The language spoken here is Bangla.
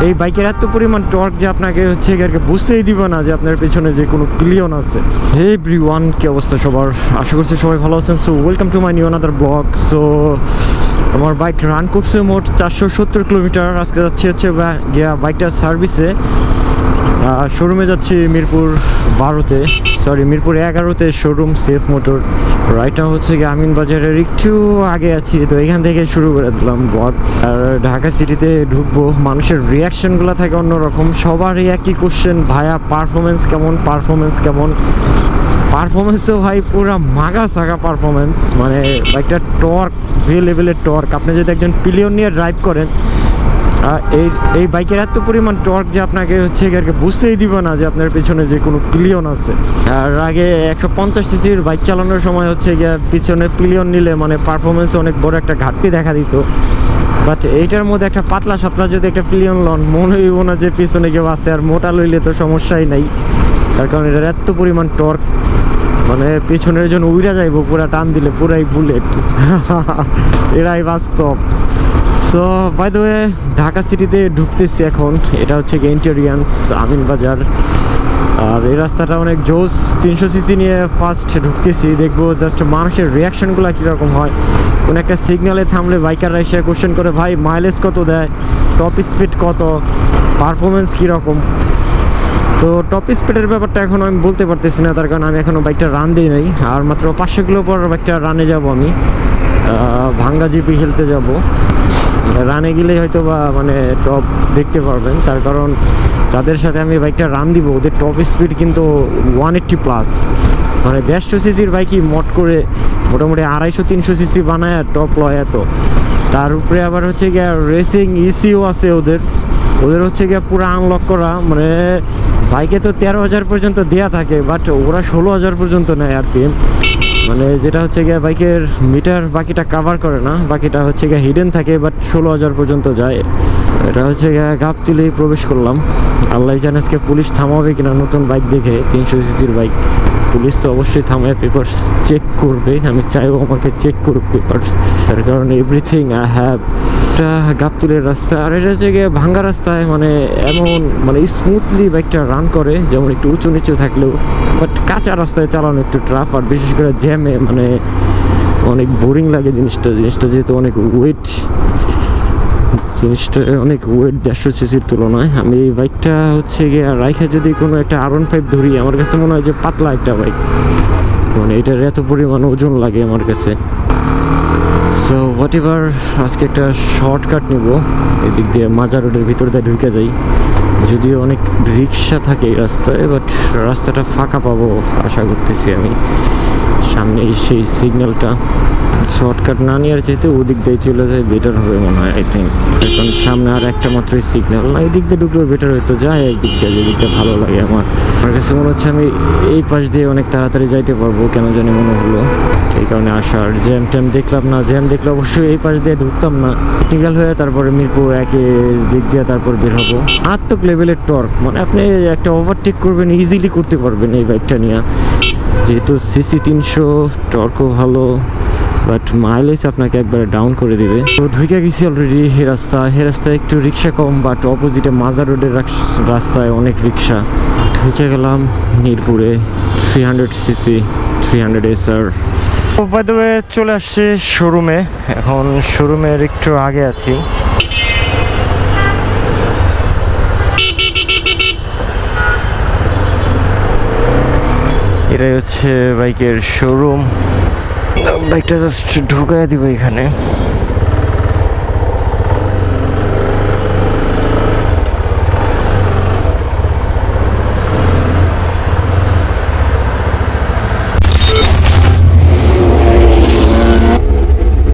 এই বাইকের এত পরিমাণ টর্ক যে আপনাকে হচ্ছে বুঝতেই দিব না যে আপনার পেছনে যে কোনো পিলিয়ন আছে। হে এভরিওয়ান, কি অবস্থা সবার? আশা করছি সবাই ভালো আছেন। So welcome to my new another blog. So আমার বাইক রান করছে মোট 470 কিলোমিটার। আজকে যাচ্ছি হচ্ছে গিয়া বাইকটার সার্ভিসে। শোরুমে যাচ্ছি মিরপুর 12-তে, সরি মিরপুর 11-তে শোরুম সেফ মোটর। রাইটটা হচ্ছে গিয়ে আমিন বাজারের একটু আগে আছি, তো এখান থেকে শুরু করে দিলাম ব্লগ। আর ঢাকা সিটিতে ঢুকবো, মানুষের রিয়াকশনগুলো থাকে অন্যরকম। সবারই একই কোশ্চেন, ভাইয়া পারফরমেন্স কেমন, পারফরমেন্স কেমন। পারফরমেন্সও ভাই পুরো মাগা সাগা পারফরমেন্স, মানে বাইকটার টর্ক, যে লেভেলের টর্ক। আপনি যদি একজন পিলিয়ন নিয়ে ড্রাইভ করেন, এই বাইকের এত পরিমাণ টর্ক যে আপনাকে হচ্ছে বুঝতেই দিব না যে আপনার পিছনে যে কোনো পিলিয়ন আছে। আর আগে 150 সিসির বাইক চালানোর সময় হচ্ছে গিয়ে পিছনে পিলিয়ন নিলে মানে পারফরমেন্স অনেক বড় একটা ঘাটতি দেখা দিত। বাট এইটার মধ্যে একটা পাতলা সাতলা যদি একটা পিলিয়ন লন, মনে হইব না যে পিছনে কেউ আছে। আর মোটা লইলে তো সমস্যাই নাই, তার কারণ এটার এত পরিমাণ টর্ক, মানে পিছনের জন্য উইরা যাইব পুরা টান দিলে, পুরাই বুলেট। এরাই বাস্তব। So by the way, Dhaka সিটিতে ঢুকতেছি এখন। এটা হচ্ছে ইন্টেরিয়ান্স আমিন বাজার। আর এই রাস্তাটা অনেক জোস। 300 সিসি নিয়ে ফার্স্ট ঢুকতেছি, দেখবো জাস্ট মানুষের রিয়াকশনগুলো কীরকম হয়। কোনো একটা সিগন্যালে থামলে বাইকাররা এসে কোশ্চেন করে, ভাই মাইলেজ কত দেয়, টপ স্পিড কত, পারফরমেন্স কীরকম। তো টপ স্পিডের ব্যাপারটা এখন আমি বলতে পারতেছি না, তার কারণ আমি এখনও বাইকটা রান দিই নাই। আর মাত্র 500 কিলো পর বাইকটা রানে যাব আমি, ভাঙ্গা জিপি খেলতে যাব। রানে গেলে হয়তো বা মানে টপ দেখতে পারবেন, তার কারণ যাদের সাথে আমি বাইকটা রান দিব ওদের টপ স্পিড কিন্তু 180+। মানে 150 সিসির বাইকই মট করে মোটামুটি 250-300 সিসি বানায় টপ লয় এত। তার উপরে আবার হচ্ছে গিয়ে রেসিং ইসিও আছে ওদের হচ্ছে গিয়ে পুরো আনলক করা। মানে বাইকে তো 13,000 পর্যন্ত দেয়া থাকে, বাট ওরা 16,000 পর্যন্ত নেয় আরপিএম। মানে যেটা হচ্ছে গিয়ে বাইকের মিটার বাকিটা কাভার করে না, বাকিটা হচ্ছে গিয়ে হিডেন থাকে, বাট 16,000 পর্যন্ত যায়। এটা হচ্ছে গিয়ে গাবতলীই প্রবেশ করলাম। আল্লাহ জানে আজকে পুলিশ থামাবে কিনা নতুন বাইক দেখে, 300 সিসির বাইক। পুলিশ তো অবশ্যই থামায় পেপারস চেক করবে, আমি চাইবো আমাকে চেক করুক পেপারস, তার কারণ এভরিথিং আই হ্যাভ। এটা গাবতলীর রাস্তা, আর এটা হচ্ছে গিয়ে ভাঙ্গা রাস্তায় মানে এমন মানে স্মুথলি বাইকটা রান করে, যেমন একটু উঁচু নিচু থাকলেও। বাট কাঁচা রাস্তায় চালানো একটু ট্রাফ, আর বিশেষ করে জ্যামে মানে অনেক বোরিং লাগে জিনিসটা যেহেতু অনেক ওয়েট, জিনিসটা অনেক ওয়েট 150 সিসির তুলনায়। আমি এই বাইকটা হচ্ছে গিয়ে রাইখে যদি কোনো একটা R15 ধরি, আমার কাছে মনে হয় যে পাতলা একটা বাইক, মানে এটার এত পরিমাণ ওজন লাগে আমার কাছে। সো হোয়াট এভার, আজকে একটা শর্টকাট নেব, এদিক দিয়ে মাজা রোডের ভিতর দিয়ে ঢুকে যাই। যদিও অনেক রিক্সা থাকে এই রাস্তায়, বাট রাস্তাটা ফাঁকা পাবো আশা করতেছি আমি। সামনে সেই সিগন্যালটা শর্টকাট না নেওয়ার চাইতে ওদিক দিয়ে চলে যায় বেটার হবে মনে হয়, আই থিঙ্ক। এখন সামনে আর একটা মাত্রই সিগন্যাল, না এই দিক দিয়ে ঢুকলেও বেটার হয়তো, যায় একদিক দিয়ে, যেদিকটা ভালো লাগে আমার কাছে মনে হচ্ছে আমি এই পাশ দিয়ে অনেক তাড়াতাড়ি যাইতে পারবো, কেন জানি মনে হলো। এই কারণে আসার জ্যাম ট্যাম দেখলাম না, জ্যাম দেখলে অবশ্যই এই পাশ দিয়ে ঢুকতাম না, টেকনিক্যাল হয়ে তারপরে মিরপুর 1-এ দিক দিয়ে তারপর বের হবো। মারাত্মক লেভেলের টর্ক, মানে আপনি একটা ওভারটেক করবেন, ইজিলি করতে পারবেন এই বাইকটা নিয়ে, যেহেতু সিসি 300, টর্কও ভালো, বাট মাইলেজ আপনাকে একবারে ডাউন করে দিবে। তো ঢুকে গেছি অলরেডি এই রাস্তায় একটু রিক্সা কম, বাট অপোজিটে মাজা রোডের রাস্তায় অনেক রিক্সা। ঢুকে গেলাম মিরপুরে 300 CC 300 SR। By the way, চলে আসছে শোরুমে, এখন শোরুমের একটু আগে আছি। এটাই হচ্ছে বাইকের শোরুম। বাইকটা জাস্ট ঢুকাই দিব এখানে।